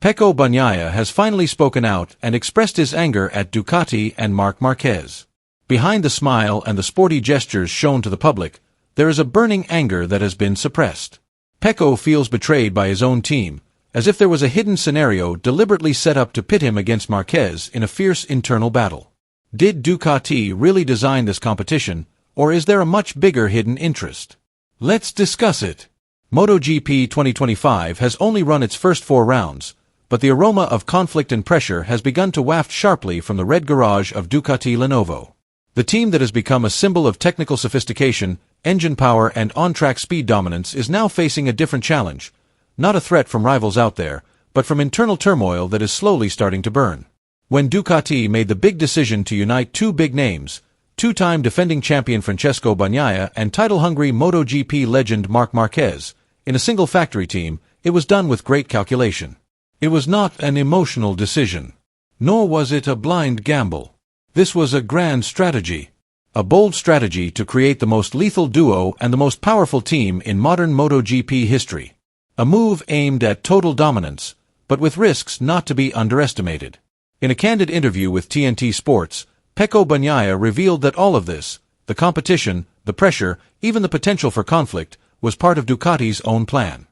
Pecco Bagnaia has finally spoken out and expressed his anger at Ducati and Marc Marquez. Behind the smile and the sporty gestures shown to the public, there is a burning anger that has been suppressed. Pecco feels betrayed by his own team, as if there was a hidden scenario deliberately set up to pit him against Marquez in a fierce internal battle. Did Ducati really design this competition, or is there a much bigger hidden interest? Let's discuss it. MotoGP 2025 has only run its first 4 rounds, but the aroma of conflict and pressure has begun to waft sharply from the red garage of Ducati Lenovo. The team that has become a symbol of technical sophistication, engine power and on-track speed dominance is now facing a different challenge, not a threat from rivals out there, but from internal turmoil that is slowly starting to burn. When Ducati made the big decision to unite 2 big names, 2-time defending champion Pecco Bagnaia and title-hungry MotoGP legend Marc Marquez, in a single factory team, it was done with great calculation. It was not an emotional decision. Nor was it a blind gamble. This was a grand strategy. A bold strategy to create the most lethal duo and the most powerful team in modern MotoGP history. A move aimed at total dominance, but with risks not to be underestimated. In a candid interview with TNT Sports, Pecco Bagnaia revealed that all of this, the competition, the pressure, even the potential for conflict, was part of Ducati's own plan.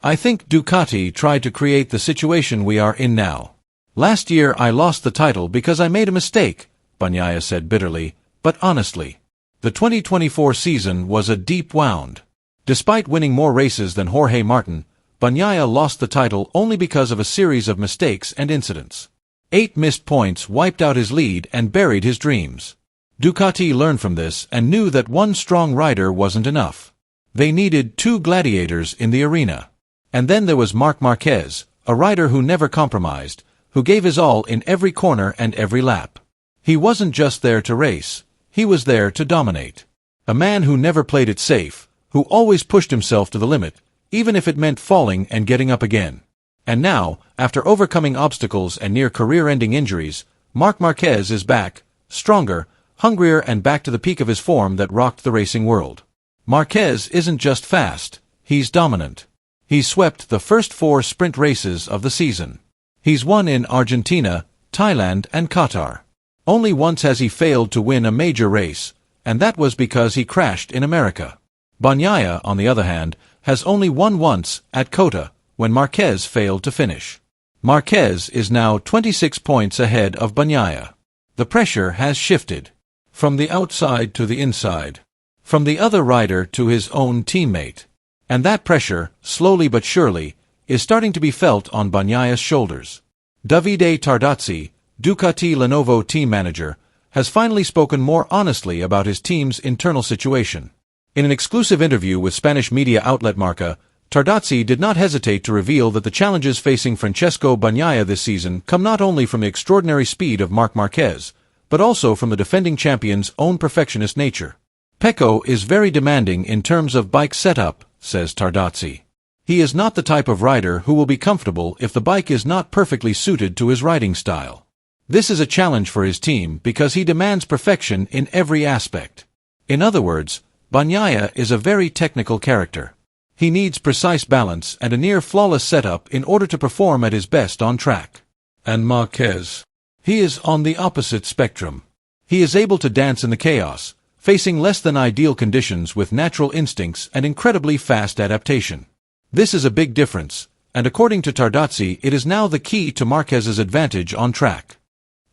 I think Ducati tried to create the situation we are in now. Last year I lost the title because I made a mistake, Bagnaia said bitterly, but honestly. The 2024 season was a deep wound. Despite winning more races than Jorge Martin, Bagnaia lost the title only because of a series of mistakes and incidents. 8 missed points wiped out his lead and buried his dreams. Ducati learned from this and knew that one strong rider wasn't enough. They needed 2 gladiators in the arena. And then there was Marc Marquez, a rider who never compromised, who gave his all in every corner and every lap. He wasn't just there to race, he was there to dominate. A man who never played it safe, who always pushed himself to the limit, even if it meant falling and getting up again. And now, after overcoming obstacles and near career-ending injuries, Marc Marquez is back, stronger, hungrier and back to the peak of his form that rocked the racing world. Marquez isn't just fast, he's dominant. He's swept the first 4 sprint races of the season. He's won in Argentina, Thailand and Qatar. Only once has he failed to win a major race, and that was because he crashed in America. Bagnaia, on the other hand, has only won once, at Kota, when Marquez failed to finish. Marquez is now 26 points ahead of Bagnaia. The pressure has shifted. From the outside to the inside. From the other rider to his own teammate. And that pressure, slowly but surely, is starting to be felt on Bagnaia's shoulders. Davide Tardozzi, Ducati Lenovo team manager, has finally spoken more honestly about his team's internal situation. In an exclusive interview with Spanish media outlet Marca, Tardozzi did not hesitate to reveal that the challenges facing Pecco Bagnaia this season come not only from the extraordinary speed of Marc Marquez, but also from the defending champion's own perfectionist nature. Pecco is very demanding in terms of bike setup, says Tardozzi. He is not the type of rider who will be comfortable if the bike is not perfectly suited to his riding style. This is a challenge for his team because he demands perfection in every aspect. In other words, Bagnaia is a very technical character. He needs precise balance and a near-flawless setup in order to perform at his best on track. And Marquez. He is on the opposite spectrum. He is able to dance in the chaos, facing less than ideal conditions with natural instincts and incredibly fast adaptation. This is a big difference, and according to Tardozzi, it is now the key to Marquez's advantage on track.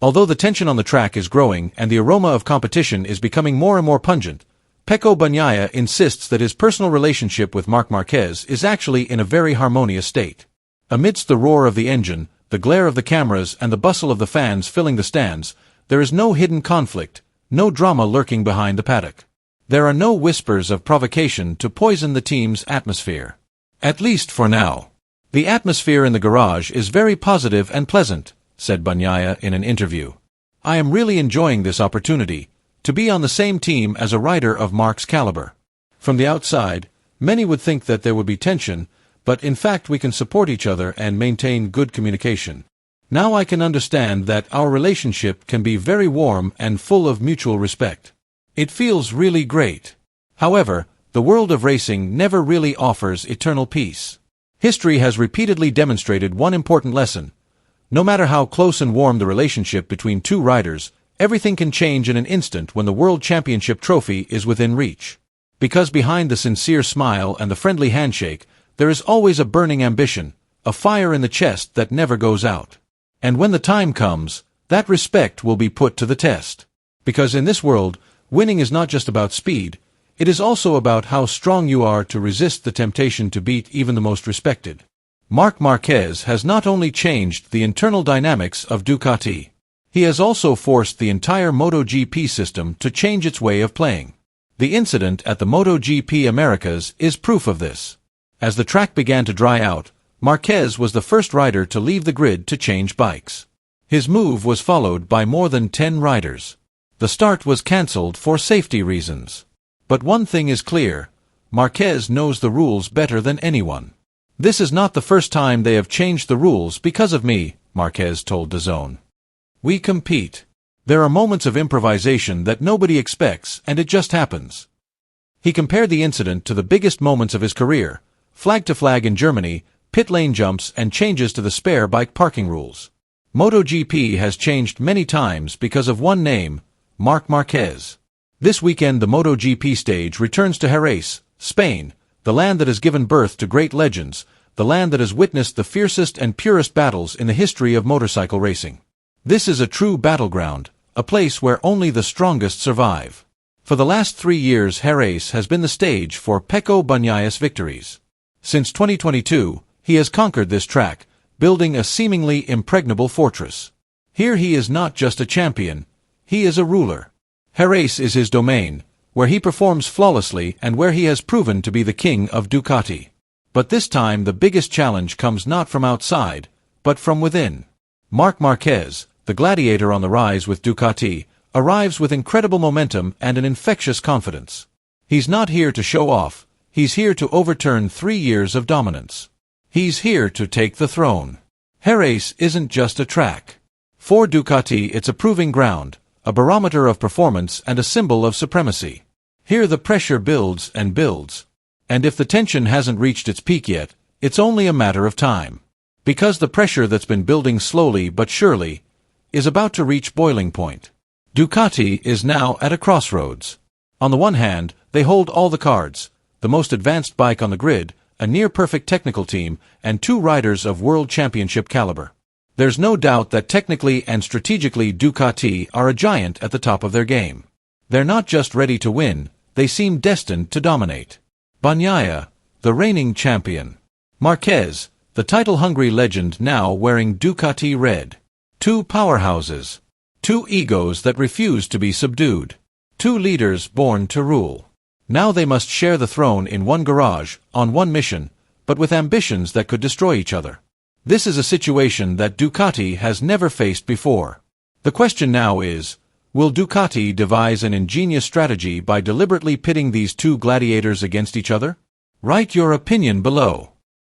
Although the tension on the track is growing and the aroma of competition is becoming more and more pungent, Pecco Bagnaia insists that his personal relationship with Marc Marquez is actually in a very harmonious state. Amidst the roar of the engine, the glare of the cameras and the bustle of the fans filling the stands, there is no hidden conflict, no drama lurking behind the paddock. There are no whispers of provocation to poison the team's atmosphere. At least for now. The atmosphere in the garage is very positive and pleasant, said Bagnaia in an interview. I am really enjoying this opportunity, to be on the same team as a rider of Marc's caliber. From the outside, many would think that there would be tension, but in fact we can support each other and maintain good communication. Now I can understand that our relationship can be very warm and full of mutual respect. It feels really great. However, the world of racing never really offers eternal peace. History has repeatedly demonstrated one important lesson. No matter how close and warm the relationship between two riders, everything can change in an instant when the World Championship trophy is within reach. Because behind the sincere smile and the friendly handshake, there is always a burning ambition, a fire in the chest that never goes out. And when the time comes, that respect will be put to the test. Because in this world, winning is not just about speed, it is also about how strong you are to resist the temptation to beat even the most respected. Marc Marquez has not only changed the internal dynamics of Ducati, he has also forced the entire MotoGP system to change its way of playing. The incident at the MotoGP Americas is proof of this. As the track began to dry out, Marquez was the first rider to leave the grid to change bikes. His move was followed by more than 10 riders. The start was cancelled for safety reasons. But one thing is clear, Marquez knows the rules better than anyone. This is not the first time they have changed the rules because of me, Marquez told DAZN. We compete. There are moments of improvisation that nobody expects, and it just happens. He compared the incident to the biggest moments of his career, flag to flag in Germany, pit lane jumps and changes to the spare bike parking rules. MotoGP has changed many times because of one name, Marc Marquez. This weekend the MotoGP stage returns to Jerez, Spain, the land that has given birth to great legends, the land that has witnessed the fiercest and purest battles in the history of motorcycle racing. This is a true battleground, a place where only the strongest survive. For the last 3 years Jerez has been the stage for Pecco Bagnaia's victories. Since 2022, he has conquered this track, building a seemingly impregnable fortress. Here he is not just a champion, he is a ruler. Jerez is his domain, where he performs flawlessly and where he has proven to be the king of Ducati. But this time the biggest challenge comes not from outside, but from within. Marc Marquez, the gladiator on the rise with Ducati, arrives with incredible momentum and an infectious confidence. He's not here to show off, he's here to overturn 3 years of dominance. He's here to take the throne. Jerez isn't just a track. For Ducati it's a proving ground, a barometer of performance and a symbol of supremacy. Here the pressure builds and builds. And if the tension hasn't reached its peak yet, it's only a matter of time. Because the pressure that's been building slowly but surely is about to reach boiling point. Ducati is now at a crossroads. On the one hand, they hold all the cards, the most advanced bike on the grid, a near-perfect technical team, and 2 riders of World Championship caliber. There's no doubt that technically and strategically Ducati are a giant at the top of their game. They're not just ready to win, they seem destined to dominate. Bagnaia, the reigning champion. Marquez, the title-hungry legend now wearing Ducati red. 2 powerhouses. 2 egos that refuse to be subdued. 2 leaders born to rule. Now they must share the throne in one garage, on one mission, but with ambitions that could destroy each other. This is a situation that Ducati has never faced before. The question now is, will Ducati devise an ingenious strategy by deliberately pitting these 2 gladiators against each other? Write your opinion below.